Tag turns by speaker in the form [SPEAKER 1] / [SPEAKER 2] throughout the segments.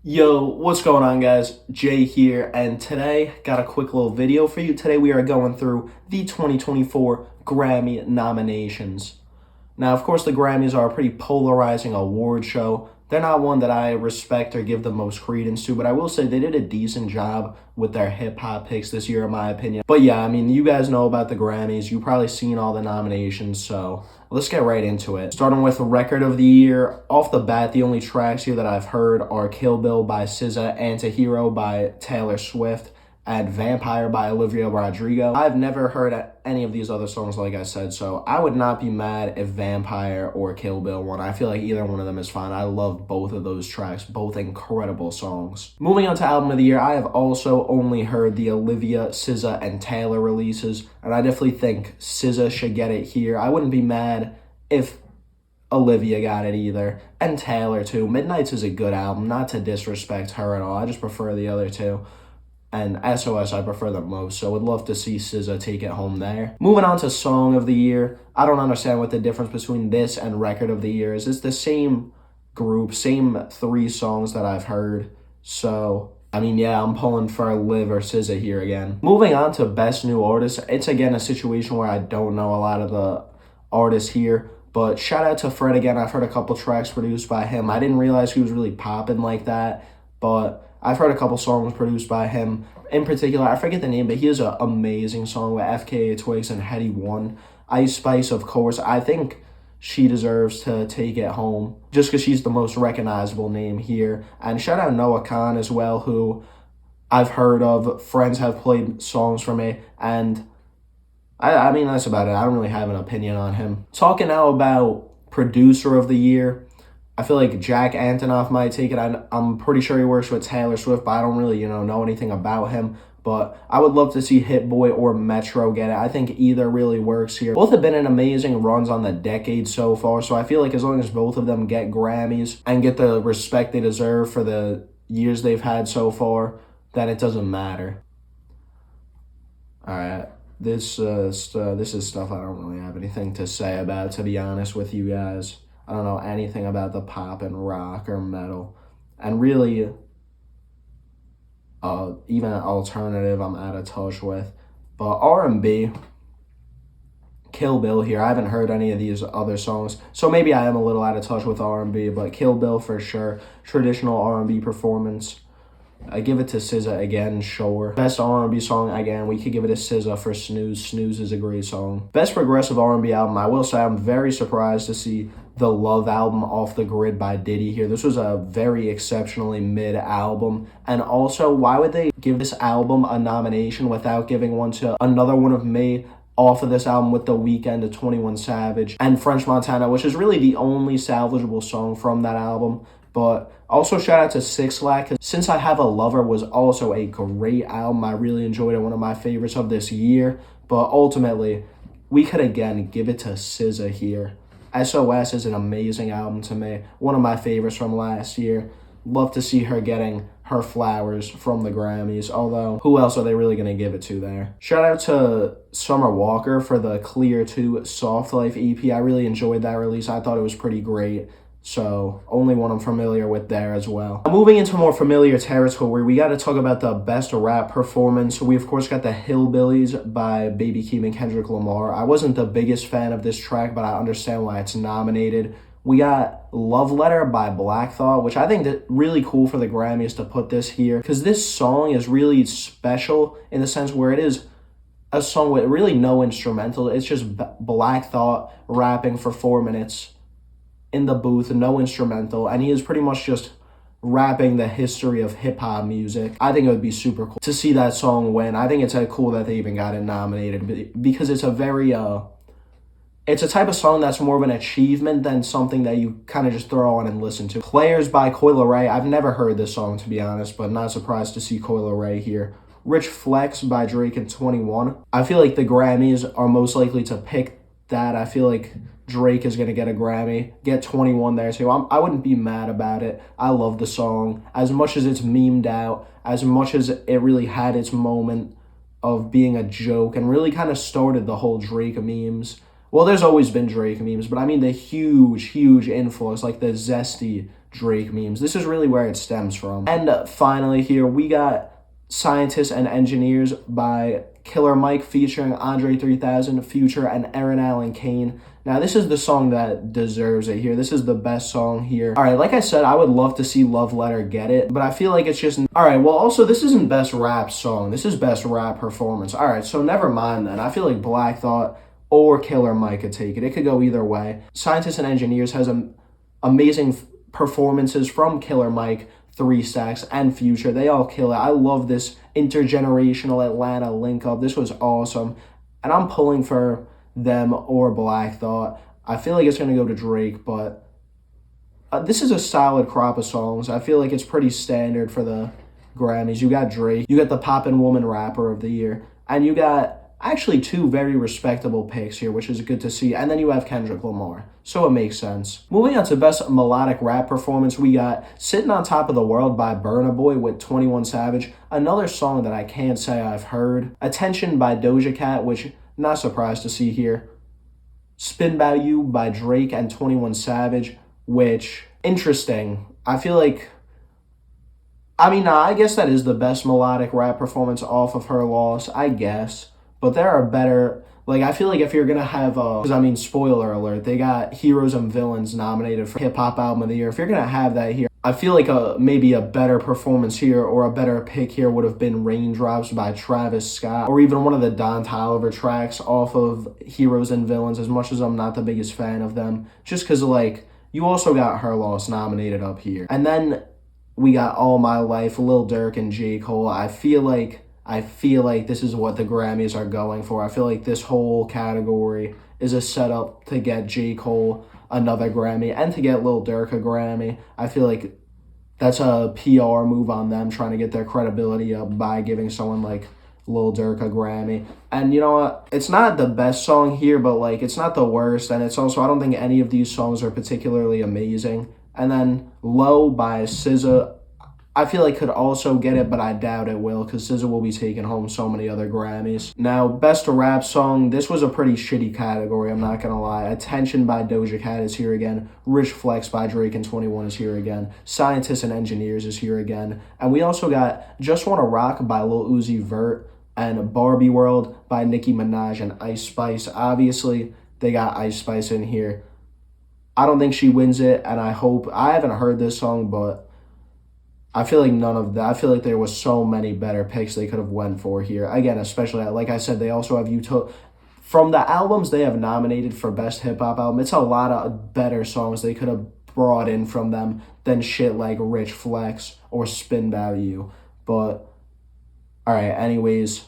[SPEAKER 1] Yo, what's going on, guys? Jay here, and today got a quick little video for you. Today we are going through the 2024 Grammy nominations. Now, of course, the Grammys are a pretty polarizing award show. They're not one that I respect or give the most credence to, but I will say they did a decent job with their hip hop picks this year, in my opinion. But yeah, I mean, you guys know about the Grammys. You've probably seen all the nominations, so let's get right into it. Starting with Record of the Year. Off the bat, the only tracks here that I've heard are Kill Bill by SZA, Antihero by Taylor Swift, and Vampire by Olivia Rodrigo. I've never heard any of these other songs, like I said, so I would not be mad if Vampire or Kill Bill won. I feel like either one of them is fine. I love both of those tracks, both incredible songs. Moving on to Album of the Year, I have also only heard the Olivia, SZA, and Taylor releases, and I definitely think SZA should get it here. I wouldn't be mad if Olivia got it either, and Taylor too. Midnights is a good album, not to disrespect her at all. I just prefer the other two. And SOS, I prefer them most, so would love to see SZA take it home there. Moving on to Song of the Year, I don't understand what the difference between this and Record of the Year is. It's the same group, same three songs that I've heard, so I mean, yeah, I'm pulling for Liv or SZA here again. Moving on to Best New Artist, it's again a situation where I don't know a lot of the artists here, but shout out to Fred again. I've heard a couple tracks produced by him. I didn't realize he was really popping like that, but I've heard a couple songs produced by him. In particular, I forget the name, but he has an amazing song with FKA Twigs and Heady One. Ice Spice, of course. I think she deserves to take it home just because she's the most recognizable name here. And shout out Noah Khan as well, who I've heard of. Friends have played songs for me, and I mean, that's about it. I don't really have an opinion on him. Talking now about Producer of the Year, I feel like Jack Antonoff might take it. I'm pretty sure he works with Taylor Swift, but I don't really, know anything about him. But I would love to see Hit Boy or Metro get it. I think either really works here. Both have been in amazing runs on the decade so far, so I feel like as long as both of them get Grammys and get the respect they deserve for the years they've had so far, then it doesn't matter. All right. This is stuff I don't really have anything to say about, to be honest with you guys. I don't know anything about the pop and rock or metal. And really, even alternative I'm out of touch with. But R&B, Kill Bill here. I haven't heard any of these other songs, so maybe I am a little out of touch with R&B, but Kill Bill for sure. Traditional R&B performance. I give it to SZA again, sure. Best R&B song, again, we could give it to SZA for Snooze. Snooze is a great song. Best progressive R&B album, I will say I'm very surprised to see the Love album Off the Grid by Diddy here. This was a very exceptionally mid album. And also, why would they give this album a nomination without giving one to Another One of Me off of this album with The Weeknd, to 21 Savage, and French Montana, which is really the only salvageable song from that album. But also shout out to Six Lack, because Since I Have a Lover was also a great album. I really enjoyed it, one of my favorites of this year. But ultimately, we could again give it to SZA here. SOS is an amazing album to me, one of my favorites from last year. Love to see her getting her flowers from the Grammys, although who else are they really going to give it to there? Shout out to Summer Walker for the Clear 2 Soft Life EP. I really enjoyed that release. I thought it was pretty great. So, only one I'm familiar with there as well. Moving into more familiar territory, we got to talk about the best rap performance. We, of course, got the Hillbillies by Baby Keem and Kendrick Lamar. I wasn't the biggest fan of this track, but I understand why it's nominated. We got Love Letter by Black Thought, which I think that really cool for the Grammys to put this here, because this song is really special in the sense where it is a song with really no instrumental. It's just Black Thought rapping for 4 minutes in the booth, no instrumental, and he is pretty much just rapping the history of hip-hop music. I think it would be super cool to see that song win. I think it's cool that they even got it nominated, because it's a very it's a type of song that's more of an achievement than something that you kind of just throw on and listen to. Players by Coi Leray. I've never heard this song, to be honest, but not surprised to see Coi Leray here. Rich Flex by Drake and 21. I feel like the Grammys are most likely to pick that. I feel like Drake is going to get a Grammy, get 21 there too. I wouldn't be mad about it. I love the song. As much as it's memed out, as much as it really had its moment of being a joke and really kind of started the whole Drake memes. Well, there's always been Drake memes, but I mean the huge influx, like the Zesty Drake memes. This is really where it stems from. And finally here, we got Scientists and Engineers by Killer Mike featuring Andre 3000, Future, and Aaron Allen Kane. Now, this is the song that deserves it here. This is the best song here. All right, like I said, I would love to see Love Letter get it, but I feel like it's just... All right, well, also, this isn't best rap song. This is best rap performance. All right, so never mind then. I feel like Black Thought or Killer Mike could take it. It could go either way. Scientists and Engineers has amazing performances from Killer Mike, 3 Stacks, and Future. They all kill it. I love this intergenerational Atlanta link up. This was awesome. And I'm pulling for them or Black Thought. I feel like it's going to go to Drake, but this is a solid crop of songs. I feel like it's pretty standard for the Grammys. You got Drake, you got the Poppin' Woman Rapper of the Year, and you got actually 2 very respectable picks here, which is good to see. And then you have Kendrick Lamar. So it makes sense. Moving on to Best Melodic Rap Performance, we got Sitting on Top of the World by Burna Boy with 21 Savage. Another song that I can't say I've heard. Attention by Doja Cat, which not surprised to see here. Spin About You by Drake and 21 Savage, which, interesting. I feel like... I guess that is the best melodic rap performance off of her loss, I guess. But there are better, like, I feel like if you're going to have, spoiler alert, they got Heroes and Villains nominated for Hip Hop Album of the Year. If you're going to have that here, I feel like maybe a better performance here or a better pick here would have been Raindrops by Travis Scott, or even one of the Don Toliver tracks off of Heroes and Villains, as much as I'm not the biggest fan of them, just because, like, you also got Her Loss nominated up here. And then we got All My Life, Lil Durk, and J. Cole. I feel like this is what the Grammys are going for. I feel like this whole category is a setup to get J. Cole another Grammy and to get Lil Durk a Grammy. I feel like that's a PR move on them, trying to get their credibility up by giving someone like Lil Durk a Grammy. And you know what? It's not the best song here, but like it's not the worst. And it's also, I don't think any of these songs are particularly amazing. And then Low by SZA, I feel like could also get it, but I doubt it will because SZA will be taking home so many other Grammys. Now, Best Rap Song, this was a pretty shitty category, I'm not going to lie. Attention by Doja Cat is here again. Rich Flex by Drake and 21 is here again. Scientists and Engineers is here again. And we also got Just Wanna Rock by Lil Uzi Vert and Barbie World by Nicki Minaj and Ice Spice. Obviously, they got Ice Spice in here. I don't think she wins it, and I haven't heard this song, but I feel like none of that. I feel like there was so many better picks they could have went for here. Again, especially, like I said, they also have Utopia. From the albums they have nominated for Best Hip Hop Album, it's a lot of better songs they could have brought in from them than shit like Rich Flex or Spin About You. But, alright, anyways,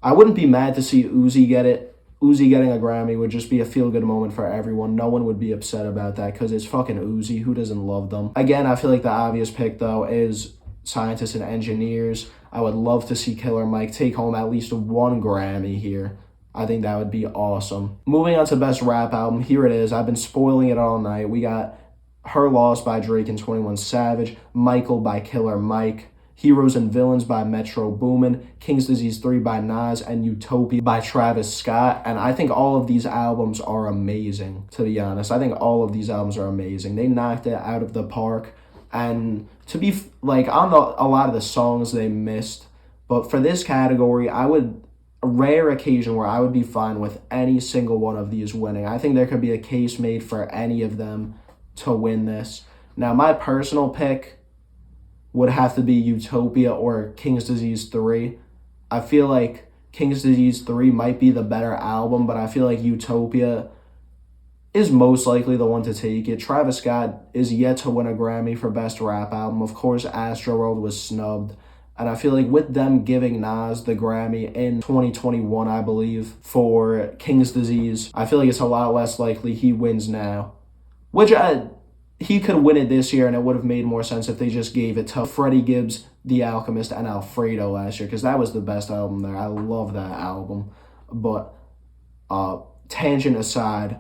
[SPEAKER 1] I wouldn't be mad to see Uzi get it. Uzi getting a Grammy would just be a feel-good moment for everyone. No one would be upset about that because it's fucking Uzi. Who doesn't love them? Again, I feel like the obvious pick, though, is Scientists and Engineers. I would love to see Killer Mike take home at least 1 Grammy here. I think that would be awesome. Moving on to Best Rap Album, here it is. I've been spoiling it all night. We got Her Loss by Drake and 21 Savage, Michael by Killer Mike, Heroes and Villains by Metro Boomin, King's Disease 3 by Nas, and Utopia by Travis Scott. And I think all of these albums are amazing, to be honest. I think all of these albums are amazing. They knocked it out of the park. And to be, like, on a lot of the songs they missed. But for this category, a rare occasion where I would be fine with any single one of these winning. I think there could be a case made for any of them to win this. Now, my personal pick would have to be Utopia or King's Disease 3. I feel like King's Disease 3 might be the better album, but I feel like Utopia is most likely the one to take it. Travis Scott is yet to win a Grammy for Best Rap Album. Of course, Astroworld was snubbed. And I feel like with them giving Nas the Grammy in 2021, I believe, for King's Disease, I feel like it's a lot less likely he wins now. Which he could win it this year, and it would have made more sense if they just gave it to Freddie Gibbs, The Alchemist, and Alfredo last year, because that was the best album there. I love that album. But tangent aside,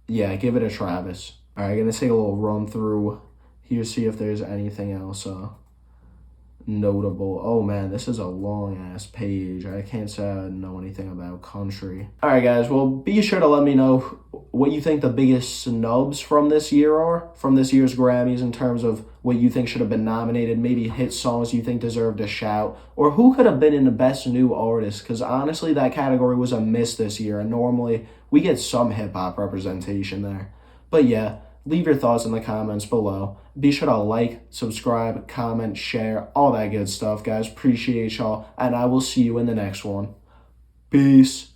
[SPEAKER 1] yeah, give it a Travis. All right, going to take a little run through here, see if there's anything else. notable. Oh man, this is a long ass page. I can't say I know anything about country. All right, guys. Well, be sure to let me know what you think the biggest snubs from this year are, from this year's Grammys, in terms of what you think should have been nominated, maybe hit songs you think deserved a shout, or who could have been in the best new artist. Because honestly, that category was a miss this year, and normally we get some hip hop representation there. But yeah, leave your thoughts in the comments below. Be sure to like, subscribe, comment, share, all that good stuff, guys. Appreciate y'all, and I will see you in the next one. Peace.